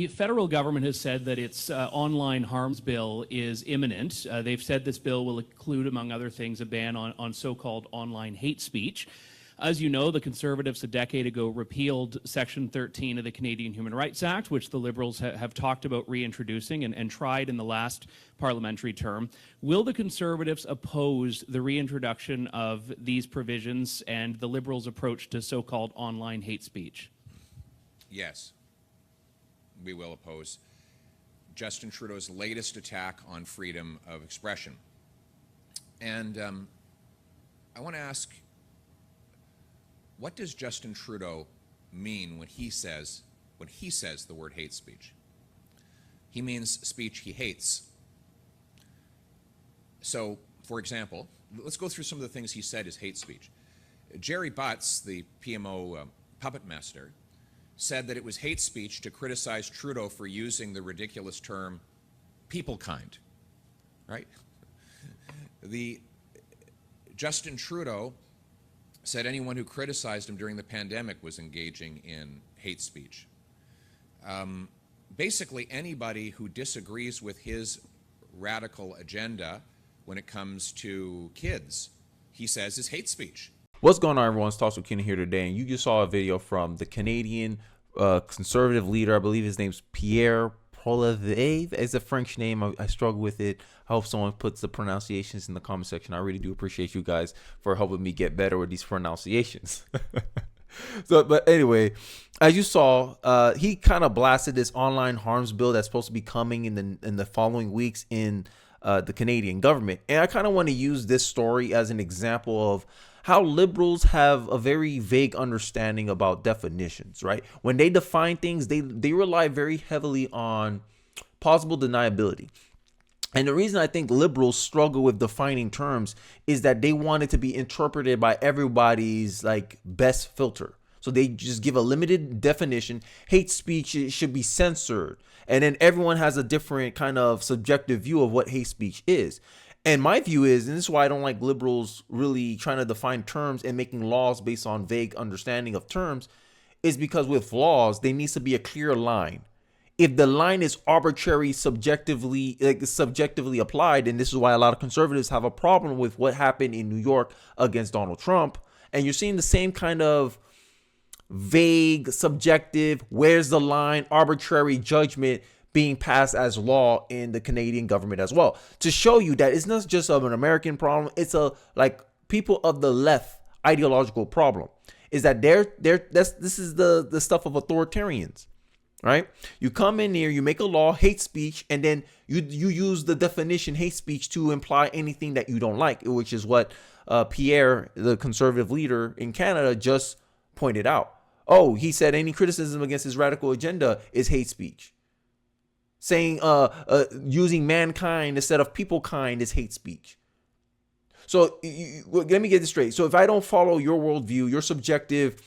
The federal government has said that its online harms bill is imminent. They've said this bill will include, among other things, a ban on so-called online hate speech. As you know, the Conservatives a decade ago repealed Section 13 of the Canadian Human Rights Act, which the Liberals have talked about reintroducing and tried in the last parliamentary term. Will the Conservatives oppose the reintroduction of these provisions and the Liberals' approach to so-called online hate speech? Yes, we will oppose Justin Trudeau's latest attack on freedom of expression. And I want to ask, what does Justin Trudeau mean when he says the word hate speech? He means speech he hates. So, for example, let's go through some of the things he said is hate speech. Jerry Butts, the PMO puppet master, said that it was hate speech to criticize Trudeau for using the ridiculous term people kind, right? Justin Trudeau said anyone who criticized him during the pandemic was engaging in hate speech. Basically, anybody who disagrees with his radical agenda when it comes to kids, he says, is hate speech. What's going on, everyone? It's Talks with Kenny here today, and you just saw a video from the Canadian conservative leader. I believe his name's Pierre Poilievre. It's a French name. I struggle with it. I hope someone puts the pronunciations in the comment section. I really do appreciate you guys for helping me get better with these pronunciations. But anyway, as you saw, he kind of blasted this online harms bill that's supposed to be coming in the following weeks in the Canadian government. And I kind of want to use this story as an example of how liberals have a very vague understanding about definitions, right? When they define things, they rely very heavily on plausible deniability. And the reason I think liberals struggle with defining terms is that they want it to be interpreted by everybody's like best filter. So they just give a limited definition. Hate speech should be censored. And then everyone has a different kind of subjective view of what hate speech is. And my view is, and this is why I don't like liberals really trying to define terms and making laws based on vague understanding of terms, is because with laws, there needs to be a clear line. If the line is arbitrary, subjectively applied, and this is why a lot of conservatives have a problem with what happened in New York against Donald Trump, and you're seeing the same kind of vague, subjective, where's the line, arbitrary judgment being passed as law in the Canadian government as well, to show you that it's not just an American problem. It's a like people of the left ideological problem. Is that this is the stuff of authoritarians, right? You come in here, you make a law, hate speech, and then you use the definition hate speech to imply anything that you don't like, which is what Pierre, the conservative leader in Canada, just pointed out. Oh, he said any criticism against his radical agenda is hate speech. Saying using mankind instead of people kind is hate speech. So let me get this straight. So if I don't follow your worldview, your subjective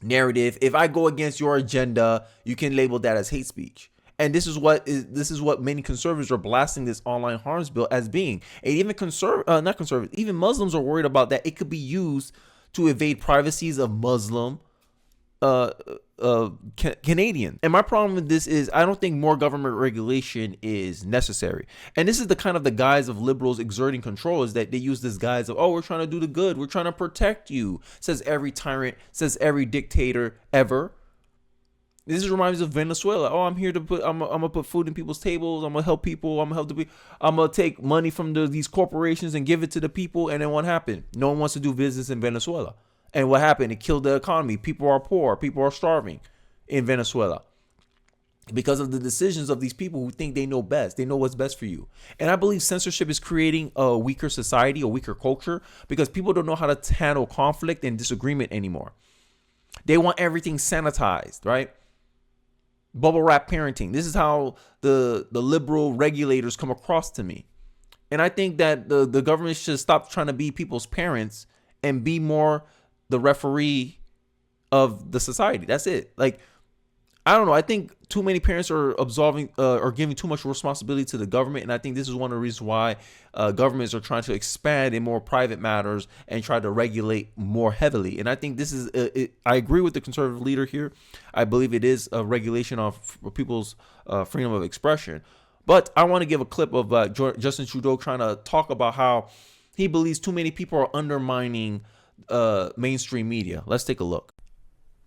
narrative, if I go against your agenda, you can label that as hate speech. And this is what many conservatives are blasting this online harms bill as being. And even not conservatives, even Muslims are worried about that it could be used to evade privacies of Muslim Canadian. And my problem with this is I don't think more government regulation is necessary. And this is the kind of the guise of liberals exerting control, is that they use this guise of, oh, we're trying to do the good, we're trying to protect you, says every tyrant, says every dictator ever. This reminds me of Venezuela. Oh, I'm here to I'm gonna put food in people's tables. I'm gonna help people. I'm gonna take money from these corporations and give it to the people. And then what happened? No one wants to do business in Venezuela. And what happened? It killed the economy. People are poor. People are starving in Venezuela because of the decisions of these people who think they know best. They know what's best for you. And I believe censorship is creating a weaker society, a weaker culture, because people don't know how to handle conflict and disagreement anymore. They want everything sanitized, right? Bubble wrap parenting. This is how the liberal regulators come across to me. And I think that the government should stop trying to be people's parents and be more the referee of the society. That's it. Like, I don't know. I think too many parents are are giving too much responsibility to the government, and I think this is one of the reasons why governments are trying to expand in more private matters and try to regulate more heavily. And I think this is. I agree with the conservative leader here. I believe it is a regulation of people's freedom of expression. But I want to give a clip of Justin Trudeau trying to talk about how he believes too many people are undermining mainstream media. Let's take a look.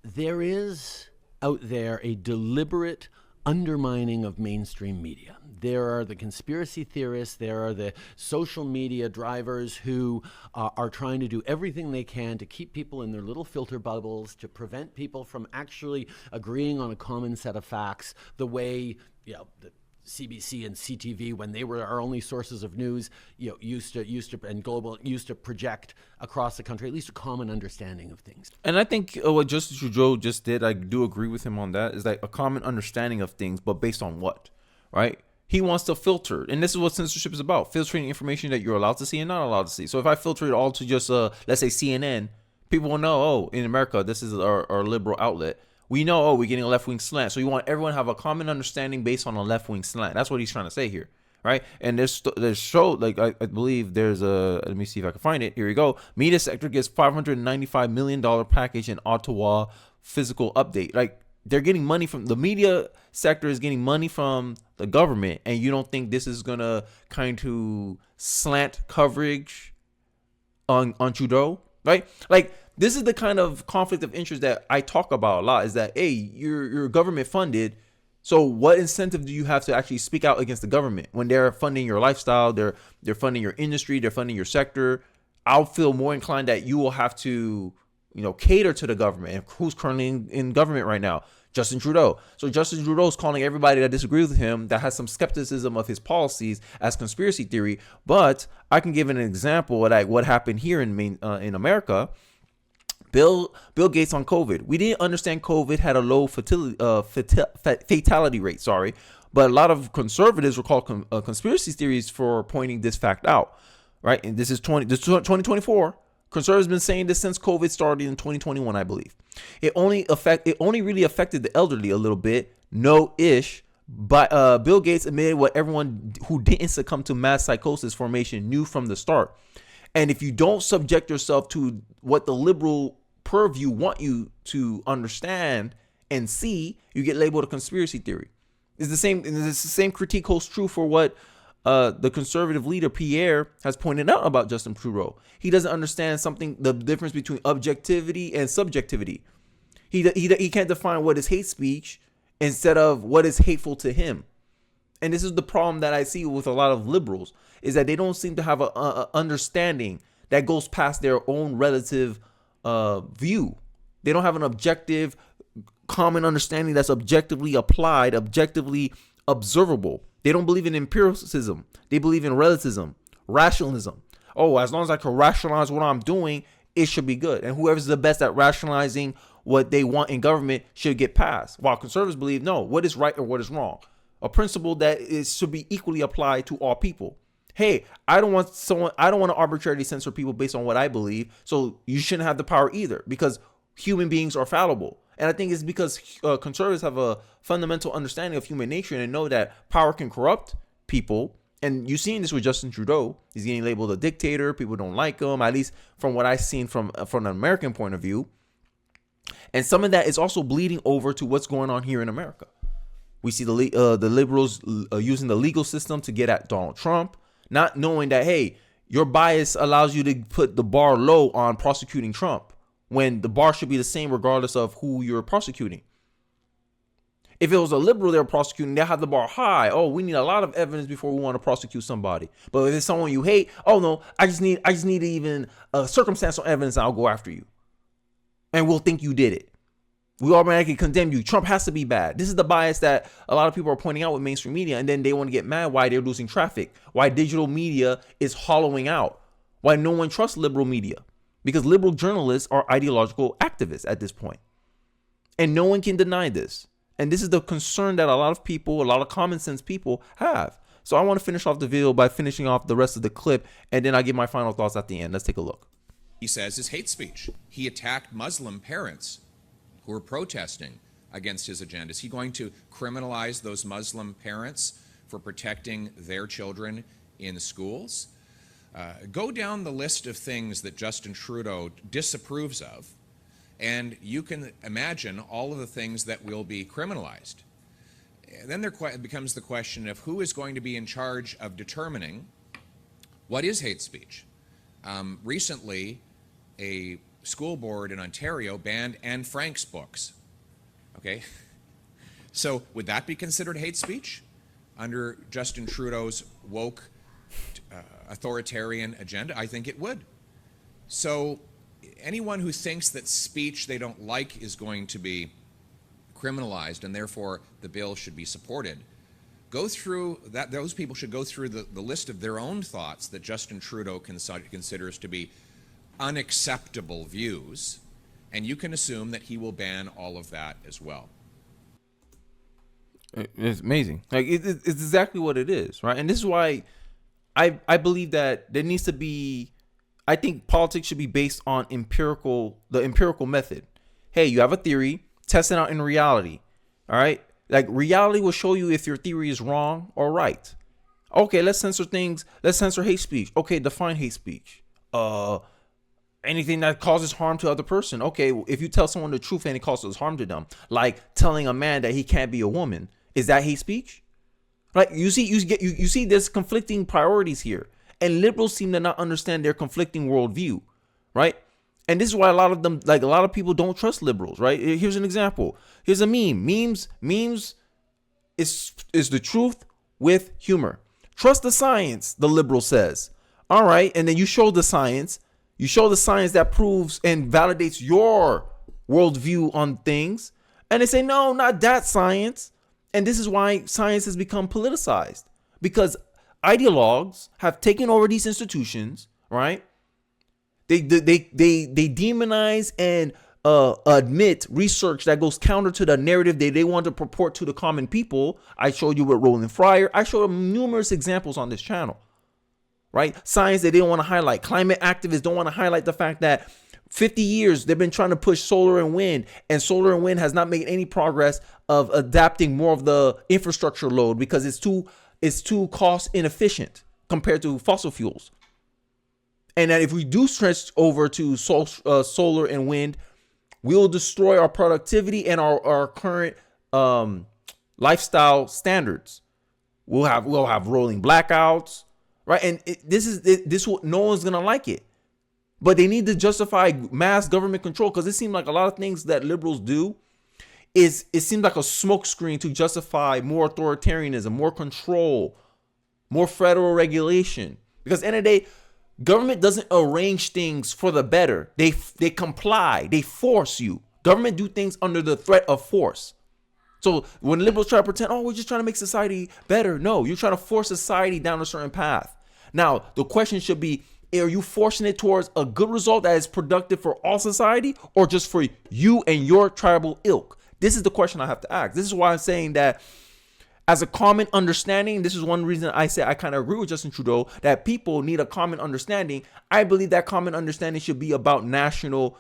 There is out there a deliberate undermining of mainstream media. There are the conspiracy theorists, there are the social media drivers who are trying to do everything they can to keep people in their little filter bubbles, to prevent people from actually agreeing on a common set of facts, the way, the CBC and CTV, when they were our only sources of news, used to and global used to project across the country at least a common understanding of things. And I think what Justice Trudeau just did, I do agree with him on that, is like a common understanding of things, but based on what, right? He wants to filter, and this is what censorship is about: filtering information that you're allowed to see and not allowed to see. So if I filter it all to just, let's say CNN, people will know, oh, in America, this is our liberal outlet. We know, oh, we're getting a left-wing slant. So you want everyone to have a common understanding based on a left-wing slant. That's what he's trying to say here, right? And there's show, like, I believe there's let me see if I can find it. Here we go. Media sector gets $595 million package in Ottawa physical update. Like, they're getting money from, the media sector is getting money from the government, and you don't think this is going to kind of slant coverage on Trudeau, right? Like, this is the kind of conflict of interest that I talk about a lot, is that, hey, you're government funded. So what incentive do you have to actually speak out against the government when they're funding your lifestyle, they're funding your industry, they're funding your sector? I'll feel more inclined that you will have to, cater to the government. And who's currently in government right now? Justin Trudeau. So Justin Trudeau is calling everybody that disagrees with him, that has some skepticism of his policies, as conspiracy theory. But I can give an example of like what happened here in America. Bill Gates on COVID. We didn't understand COVID had a low fatality rate, but a lot of conservatives were called conspiracy theories for pointing this fact out, right? And this is 2024. Conservatives have been saying this since COVID started in 2021, I believe. It only really affected the elderly a little bit, no-ish. But Bill Gates admitted what everyone who didn't succumb to mass psychosis formation knew from the start. And if you don't subject yourself to what the liberal purview want you to understand and see, you get labeled a conspiracy theory. It's the same critique holds true for what the conservative leader Pierre has pointed out about Justin Trudeau. He doesn't understand the difference between objectivity and subjectivity. He can't define what is hate speech instead of what is hateful to him. And this is the problem that I see with a lot of liberals, is that they don't seem to have a understanding that goes past their own relative view. They don't have an objective, common understanding that's objectively applied, objectively observable. They don't believe in empiricism. They believe in relativism, rationalism. Oh, as long as I can rationalize what I'm doing, it should be good. And whoever's the best at rationalizing what they want in government should get passed. While conservatives believe, no, what is right or what is wrong. A principle that should be equally applied to all people. Hey, I don't want to arbitrarily censor people based on what I believe, so you shouldn't have the power either, because human beings are fallible. And I think it's because conservatives have a fundamental understanding of human nature and know that power can corrupt people. And you've seen this with Justin Trudeau. He's getting labeled a dictator. People don't like him, at least from what I've seen from an American point of view. And some of that is also bleeding over to what's going on here in America. We see the liberals using the legal system to get at Donald Trump, not knowing that, hey, your bias allows you to put the bar low on prosecuting Trump, when the bar should be the same regardless of who you're prosecuting. If it was a liberal they're prosecuting, they'll have the bar high. Oh, we need a lot of evidence before we want to prosecute somebody. But if it's someone you hate, oh no, I just need even circumstantial evidence, and I'll go after you. And we'll think you did it. We automatically condemn you. Trump has to be bad. This is the bias that a lot of people are pointing out with mainstream media, and then they want to get mad why they're losing traffic, why digital media is hollowing out, why no one trusts liberal media. Because liberal journalists are ideological activists at this point. And no one can deny this. And this is the concern that a lot of people, a lot of common sense people have. So I want to finish off the video by finishing off the rest of the clip, and then I'll give my final thoughts at the end. Let's take a look. He says is hate speech. He attacked Muslim parents who were protesting against his agenda? Is he going to criminalize those Muslim parents for protecting their children in schools? Go down the list of things that Justin Trudeau disapproves of, and you can imagine all of the things that will be criminalized. Then there becomes the question of who is going to be in charge of determining what is hate speech. Recently, a school board in Ontario banned Anne Frank's books. Okay, so would that be considered hate speech under Justin Trudeau's woke authoritarian agenda? I think it would. So anyone who thinks that speech they don't like is going to be criminalized and therefore the bill should be supported, go through that. Those people should go through the list of their own thoughts that Justin Trudeau considers to be unacceptable views, and you can assume that he will ban all of that as well. It's amazing. Like it's exactly what it is, right? And this is why I believe that there needs to be. I think politics should be based on the empirical method. Hey, you have a theory, test it out in reality. All right, like reality will show you if your theory is wrong or right. Okay, let's censor things. Let's censor hate speech. Okay, define hate speech. Anything that causes harm to other person. Okay, if you tell someone the truth and it causes harm to them, like telling a man that he can't be a woman, is that hate speech? Like you see there's conflicting priorities here, and liberals seem to not understand their conflicting worldview, right? And this is why a lot of people don't trust liberals, right? Here's an example. Here's a meme. Memes is the truth with humor. Trust the science, the liberal says. All right, and then you show the science. You show the science that proves and validates your worldview on things. And they say, no, not that science. And this is why science has become politicized. Because ideologues have taken over these institutions, right? They demonize and admit research that goes counter to the narrative they want to purport to the common people. I showed you with Roland Fryer. I showed numerous examples on this channel. Right? Science they didn't want to highlight. Climate activists don't want to highlight the fact that 50 years they've been trying to push solar and wind has not made any progress of adapting more of the infrastructure load because it's too cost inefficient compared to fossil fuels. And that if we do stretch over to solar and wind, we'll destroy our productivity and our current lifestyle standards. We'll have rolling blackouts. Right. And no one's going to like it. But they need to justify mass government control because it seems like a lot of things that liberals do it seems like a smokescreen to justify more authoritarianism, more control, more federal regulation. Because at the end of the day, government doesn't arrange things for the better. They comply. They force you. Government do things under the threat of force. So when liberals try to pretend, oh, we're just trying to make society better. No, you're trying to force society down a certain path. Now, the question should be, are you forcing it towards a good result that is productive for all society or just for you and your tribal ilk? This is the question I have to ask. This is why I'm saying that as a common understanding, this is one reason I say I kind of agree with Justin Trudeau, that people need a common understanding. I believe that common understanding should be about national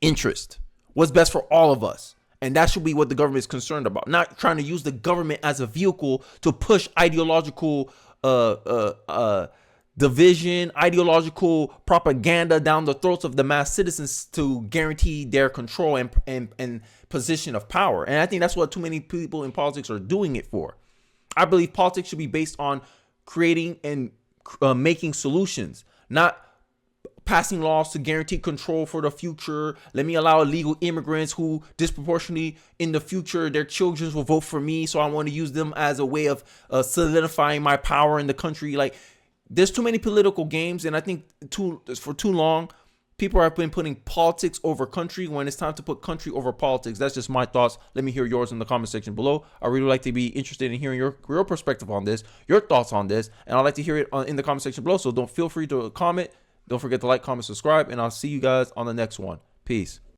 interest. What's best for all of us. And that should be what the government is concerned about, not trying to use the government as a vehicle to push ideological division, ideological propaganda down the throats of the mass citizens to guarantee their control and position of power. And I think that's what too many people in politics are doing it for. I believe politics should be based on creating and making solutions, not passing laws to guarantee control for the future. Let me allow illegal immigrants who disproportionately in the future, their children will vote for me. So I want to use them as a way of solidifying my power in the country. Like there's too many political games. And I think for too long, people have been putting politics over country when it's time to put country over politics. That's just my thoughts. Let me hear yours in the comment section below. I really like to be interested in hearing your perspective on this, your thoughts on this. And I'd like to hear it in the comment section below. So don't feel free to comment. Don't forget to like, comment, subscribe, and I'll see you guys on the next one. Peace.